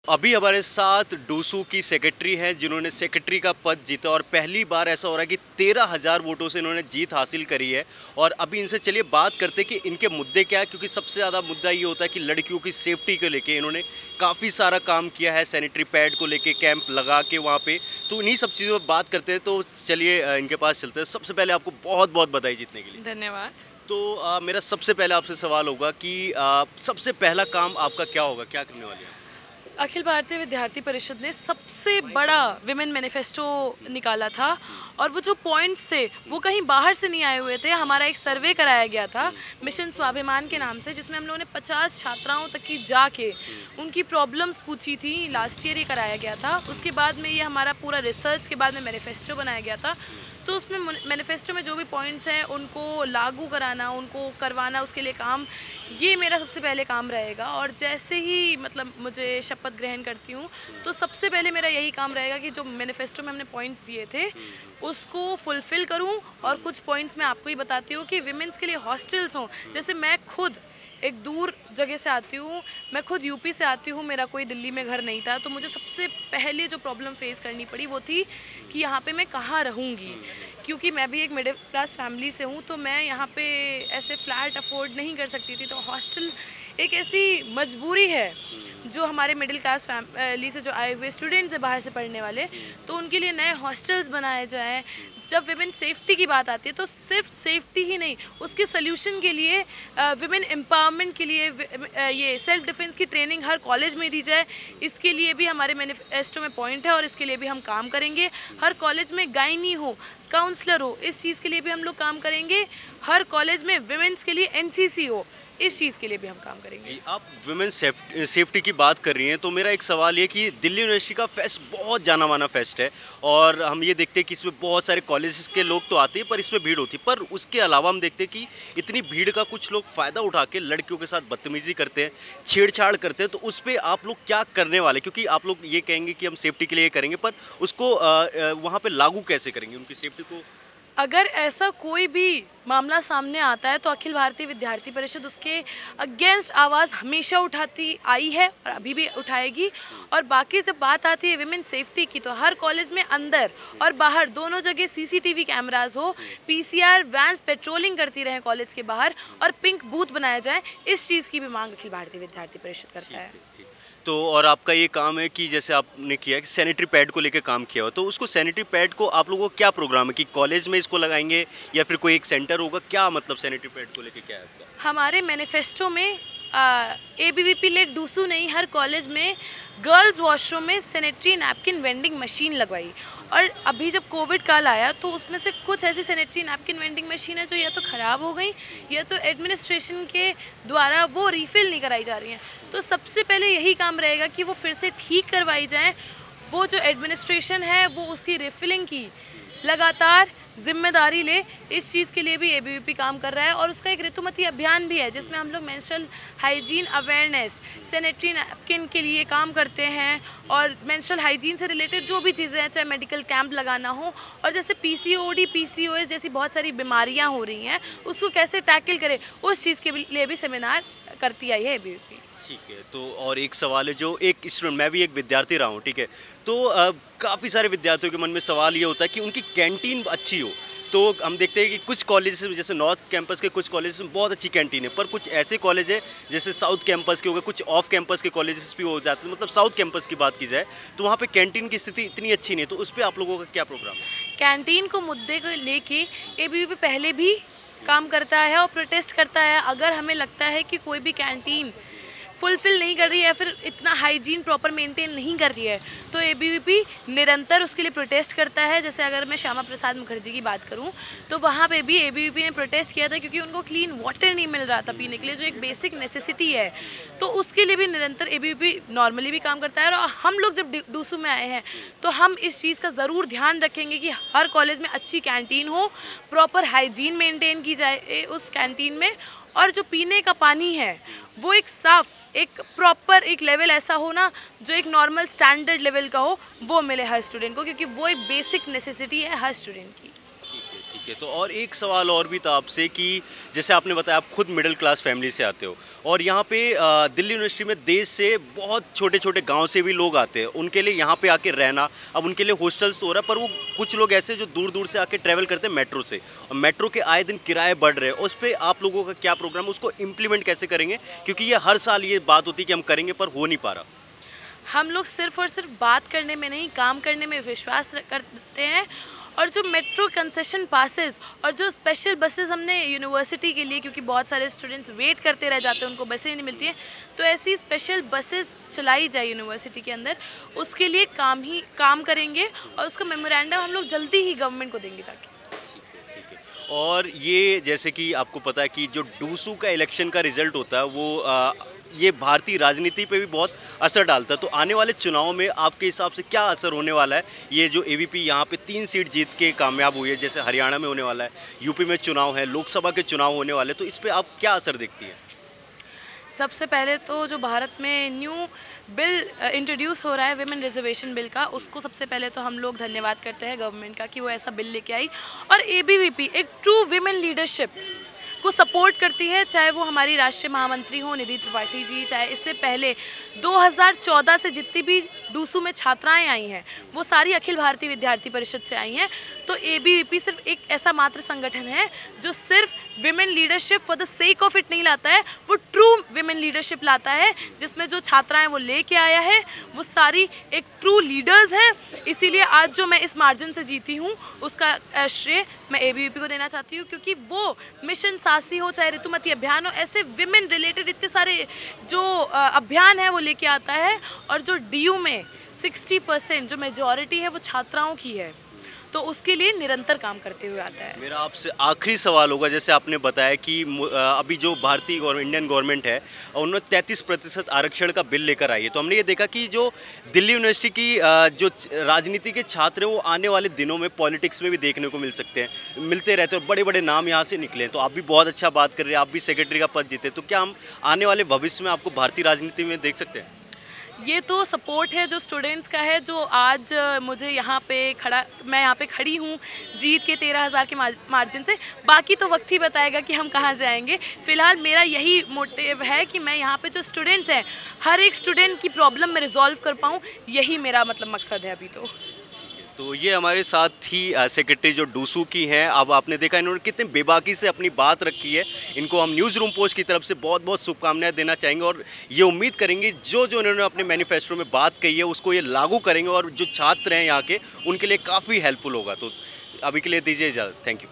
अभी हमारे साथ डूसू की सेक्रेटरी हैं जिन्होंने सेक्रेटरी का पद जीता और पहली बार ऐसा हो रहा है कि 13,000 वोटों से इन्होंने जीत हासिल करी है। और अभी इनसे चलिए बात करते हैं कि इनके मुद्दे क्या है, क्योंकि सबसे ज़्यादा मुद्दा ये होता है कि लड़कियों की सेफ्टी को लेके इन्होंने काफ़ी सारा काम किया है, सैनिटरी पैड को लेके कैंप लगा के वहाँ पे। तो इन्हीं सब चीज़ों पर बात करते हैं, तो चलिए इनके पास चलते हैं। सबसे पहले आपको बहुत बहुत बधाई जीतने के लिए। धन्यवाद। तो मेरा सबसे पहले आपसे सवाल होगा कि सबसे पहला काम आपका क्या होगा, क्या करने वाले हैं? अखिल भारतीय विद्यार्थी परिषद ने सबसे बड़ा विमेन मैनिफेस्टो निकाला था और वो जो पॉइंट्स थे वो कहीं बाहर से नहीं आए हुए थे। हमारा एक सर्वे कराया गया था मिशन स्वाभिमान के नाम से, जिसमें हम लोगों ने 50 छात्राओं तक की जाके उनकी प्रॉब्लम्स पूछी थी। लास्ट ईयर ये कराया गया था। उसके बाद में ये हमारा पूरा रिसर्च के बाद में मैनिफेस्टो बनाया गया था। तो उसमें मैनिफेस्टो में जो भी पॉइंट्स हैं उनको लागू कराना, उनको करवाना, उसके लिए काम, ये मेरा सबसे पहले काम रहेगा। और जैसे ही मतलब मुझे शपथ ग्रहण करती हूँ तो सबसे पहले मेरा यही काम रहेगा कि जो मैनिफेस्टो में हमने पॉइंट्स दिए थे उसको फुलफ़िल करूँ। और कुछ पॉइंट्स मैं आपको ही बताती हूँ कि विमेंस के लिए हॉस्टल्स हों। जैसे मैं खुद एक दूर जगह से आती हूँ, मैं खुद यूपी से आती हूँ, मेरा कोई दिल्ली में घर नहीं था। तो मुझे सबसे पहले जो प्रॉब्लम फेस करनी पड़ी वो थी कि यहाँ पे मैं कहाँ रहूँगी, क्योंकि मैं भी एक मिडिल क्लास फैमिली से हूँ। तो मैं यहाँ पे ऐसे फ्लैट अफोर्ड नहीं कर सकती थी। तो हॉस्टल एक ऐसी मजबूरी है जो हमारे मिडिल क्लास फैमिली से जो आए हुए स्टूडेंट्स हैं बाहर से पढ़ने वाले, तो उनके लिए नए हॉस्टल्स बनाए जाएँ। जब विमेन सेफ्टी की बात आती है तो सिर्फ सेफ्टी ही नहीं, उसके सल्यूशन के लिए विमेन एम्पावरमेंट के लिए ये सेल्फ डिफेंस की ट्रेनिंग हर कॉलेज में दी जाए। इसके लिए भी हमारे मैनिफेस्टो में पॉइंट है और इसके लिए भी हम काम करेंगे। हर कॉलेज में गायनी हो, काउंसलर हो, इस चीज़ के लिए भी हम लोग काम करेंगे। हर कॉलेज में विमेंस के लिए एनसीसी हो, इस चीज़ के लिए भी हम काम करेंगे। जी, आप वुमेन सेफ्टी की बात कर रही हैं, तो मेरा एक सवाल ये कि दिल्ली यूनिवर्सिटी का फेस्ट बहुत जाना माना फेस्ट है और हम ये देखते हैं कि इसमें बहुत सारे कॉलेजेस के लोग तो आते हैं पर इसमें भीड़ होती है। पर उसके अलावा हम देखते हैं कि इतनी भीड़ का कुछ लोग फ़ायदा उठा के लड़कियों के साथ बदतमीज़ी करते हैं, छेड़छाड़ करते हैं। तो उस पर आप लोग क्या करने वाले, क्योंकि आप लोग ये कहेंगे कि हम सेफ्टी के लिए करेंगे, पर उसको वहाँ पर लागू कैसे करेंगे उनकी सेफ्टी को? अगर ऐसा कोई भी मामला सामने आता है तो अखिल भारतीय विद्यार्थी परिषद उसके अगेंस्ट आवाज़ हमेशा उठाती आई है और अभी भी उठाएगी। और बाकी जब बात आती है विमेन सेफ्टी की, तो हर कॉलेज में अंदर और बाहर दोनों जगह सीसीटीवी कैमरास हो, पीसीआर वैन्स पेट्रोलिंग करती रहें कॉलेज के बाहर, और पिंक बूथ बनाया जाए। इस चीज़ की भी मांग अखिल भारतीय विद्यार्थी परिषद करता है। तो और आपका ये काम है कि जैसे आपने किया कि सैनिटरी पैड को लेकर काम किया हो, तो उसको सैनिटरी पैड को आप लोगों को क्या प्रोग्राम है कि कॉलेज में इसको लगाएंगे या फिर कोई एक सेंटर होगा, क्या मतलब सैनिटरी पैड को लेकर क्या है आपका? हमारे मैनिफेस्टो में ABVP लेड डूसू नहीं, हर कॉलेज में गर्ल्स वॉशरूम में सैनिटरी नैपकिन वेंडिंग मशीन लगवाई। और अभी जब कोविड काल आया तो उसमें से कुछ ऐसी सैनिटरी नैपकिन वेंडिंग मशीन है जो या तो ख़राब हो गई या तो एडमिनिस्ट्रेशन के द्वारा वो रीफ़िल नहीं कराई जा रही हैं। तो सबसे पहले यही काम रहेगा कि वो फिर से ठीक करवाई जाएँ। वो जो एडमिनिस्ट्रेशन है वो उसकी रिफ़िलिंग की लगातार जिम्मेदारी ले। इस चीज़ के लिए भी ABVP काम कर रहा है। और उसका एक ऋतुमती अभियान भी है जिसमें हम लोग menstrual hygiene awareness, sanitary napkin के लिए काम करते हैं। और मेंस्ट्रुअल हाइजीन से रिलेटेड जो भी चीज़ें हैं, चाहे मेडिकल कैंप लगाना हो, और जैसे PCOD PCOS जैसी बहुत सारी बीमारियां हो रही हैं, उसको कैसे टैकल करें, उस चीज़ के लिए भी सेमिनार करती आई है ABVP। ठीक है, तो और एक सवाल है, जो एक स्टूडेंट, मैं भी एक विद्यार्थी रहा हूँ, ठीक है, तो काफ़ी सारे विद्यार्थियों के मन में सवाल ये होता है कि उनकी कैंटीन अच्छी हो। तो हम देखते हैं कि कुछ कॉलेज जैसे नॉर्थ कैंपस के कुछ कॉलेज में बहुत अच्छी कैंटीन है, पर कुछ ऐसे कॉलेज है जैसे साउथ कैंपस के हो गए, कुछ ऑफ कैंपस के कॉलेजेस भी हो जाते हैं। मतलब साउथ कैंपस की बात की जाए तो वहाँ पे कैंटीन की स्थिति इतनी अच्छी नहीं है। तो उस पर आप लोगों का क्या प्रोग्राम है? कैंटीन को मुद्दे को लेके ABVP पहले भी काम करता है और प्रोटेस्ट करता है। अगर हमें लगता है कि कोई भी कैंटीन फुलफ़िल नहीं कर रही है या फिर इतना हाइजीन प्रॉपर मेंटेन नहीं कर रही है तो ABVP निरंतर उसके लिए प्रोटेस्ट करता है। जैसे अगर मैं श्यामा प्रसाद मुखर्जी की बात करूं तो वहाँ पे भी ABVP ने प्रोटेस्ट किया था क्योंकि उनको क्लीन वाटर नहीं मिल रहा था पीने के लिए, जो एक बेसिक नेसेसिटी है। तो उसके लिए भी निरंतर ABVP नॉर्मली भी काम करता है। और हम लोग जब डूसू में आए हैं तो हम इस चीज़ का ज़रूर ध्यान रखेंगे कि हर कॉलेज में अच्छी कैंटीन हो, प्रॉपर हाइजीन मेंटेन की जाए उस कैंटीन में, और जो पीने का पानी है वो एक साफ़, एक प्रॉपर एक लेवल ऐसा हो ना जो एक नॉर्मल स्टैंडर्ड लेवल का हो, वो मिले हर स्टूडेंट को, क्योंकि वो एक बेसिक नेसेसिटी है हर स्टूडेंट की। ठीक है, तो और एक सवाल और भी था आपसे कि जैसे आपने बताया आप खुद मिडिल क्लास फैमिली से आते हो और यहाँ पे दिल्ली यूनिवर्सिटी में देश से बहुत छोटे छोटे गांव से भी लोग आते हैं, उनके लिए यहाँ पे आके रहना, अब उनके लिए हॉस्टल्स तो हो रहा है पर वो कुछ लोग ऐसे जो दूर दूर से आके ट्रैवल करते हैं मेट्रो से, और मेट्रो के आए दिन किराए बढ़ रहे हैं, उस पर आप लोगों का क्या प्रोग्राम है, उसको इम्प्लीमेंट कैसे करेंगे, क्योंकि ये हर साल ये बात होती है कि हम करेंगे पर हो नहीं पा रहा। हम लोग सिर्फ और सिर्फ बात करने में नहीं, काम करने में विश्वास करते हैं। और जो मेट्रो कंसेशन पासेस और जो स्पेशल बसेस हमने यूनिवर्सिटी के लिए, क्योंकि बहुत सारे स्टूडेंट्स वेट करते रह जाते हैं, उनको बसें नहीं मिलती हैं, तो ऐसी स्पेशल बसेस चलाई जाए यूनिवर्सिटी के अंदर, उसके लिए काम करेंगे और उसका मेमोरेंडम हम लोग जल्दी ही गवर्नमेंट को देंगे जाके। ठीक है। और ये जैसे कि आपको पता है कि जो डूसू का इलेक्शन का रिजल्ट होता है वो ये भारतीय राजनीति पे भी बहुत असर डालता है, तो आने वाले चुनाव में आपके हिसाब से क्या असर होने वाला है? ये जो एबीपी यहाँ पे 3 सीट जीत के कामयाब हुई है, जैसे हरियाणा में होने वाला है, यूपी में चुनाव है, लोकसभा के चुनाव होने वाले, तो इस पर आप क्या असर देखती है? सबसे पहले तो जो भारत में न्यू बिल इंट्रोड्यूस हो रहा है विमेन रिजर्वेशन बिल का, उसको सबसे पहले तो हम लोग धन्यवाद करते हैं गवर्नमेंट का कि वो ऐसा बिल लेके आई। और एबीवीपी एक ट्रू विमेन लीडरशिप को सपोर्ट करती है, चाहे वो हमारी राष्ट्रीय महामंत्री हो निधि त्रिपाठी जी, चाहे इससे पहले 2014 से जितनी भी डूसू में छात्राएं आई हैं वो सारी अखिल भारतीय विद्यार्थी परिषद से आई हैं। तो एबीवीपी सिर्फ एक ऐसा मात्र संगठन है जो सिर्फ women leadership for the sake of it नहीं लाता है, वो ट्रू विमेन लीडरशिप लाता है, जिसमें जो छात्राएं वो लेके आया है वो सारी एक ट्रू लीडर्स हैं। इसीलिए आज जो मैं इस मार्जिन से जीती हूँ उसका श्रेय मैं एबीवीपी को देना चाहती हूँ, क्योंकि वो मिशन सासी हो, चाहे ऋतुमती अभियान हो, ऐसे विमेन रिलेटेड इतने सारे जो अभियान है वो लेके आता है। और जो डीयू में 60% जो मेजॉरिटी है वो छात्राओं की है, तो उसके लिए निरंतर काम करते हुए आता है। मेरा आपसे आखिरी सवाल होगा, जैसे आपने बताया कि अभी जो भारतीय इंडियन गवर्नमेंट है उन्होंने 33% आरक्षण का बिल लेकर आई है, तो हमने ये देखा कि जो दिल्ली यूनिवर्सिटी की जो राजनीति के छात्र हैं वो आने वाले दिनों में पॉलिटिक्स में भी देखने को मिलते रहते हैं और बड़े बड़े नाम यहाँ से निकले हैं। तो आप भी बहुत अच्छा बात कर रहे हैं, आप भी सेक्रेटरी का पद जीते, तो क्या हम आने वाले भविष्य में आपको भारतीय राजनीति में देख सकते हैं? ये तो सपोर्ट है जो स्टूडेंट्स का है, जो आज मुझे यहाँ पे मैं यहाँ पे खड़ी हूँ जीत के 13,000 के मार्जिन से। बाकी तो वक्त ही बताएगा कि हम कहाँ जाएंगे। फ़िलहाल मेरा यही मोटिव है कि मैं यहाँ पे जो स्टूडेंट्स हैं हर एक स्टूडेंट की प्रॉब्लम में रिजॉल्व कर पाऊँ, यही मेरा मतलब मकसद है अभी तो ये हमारे साथ ही सेक्रेटरी जो डूसू की हैं। अब आपने देखा इन्होंने कितने बेबाकी से अपनी बात रखी है, इनको हम न्यूज़ रूम पोस्ट की तरफ से बहुत बहुत शुभकामनाएं देना चाहेंगे और ये उम्मीद करेंगे जो इन्होंने अपने मैनिफेस्टो में बात कही है उसको ये लागू करेंगे और जो छात्र हैं यहाँ के उनके लिए काफ़ी हेल्पफुल होगा। तो अभी के लिए दीजिए इजाज़त, थैंक यू।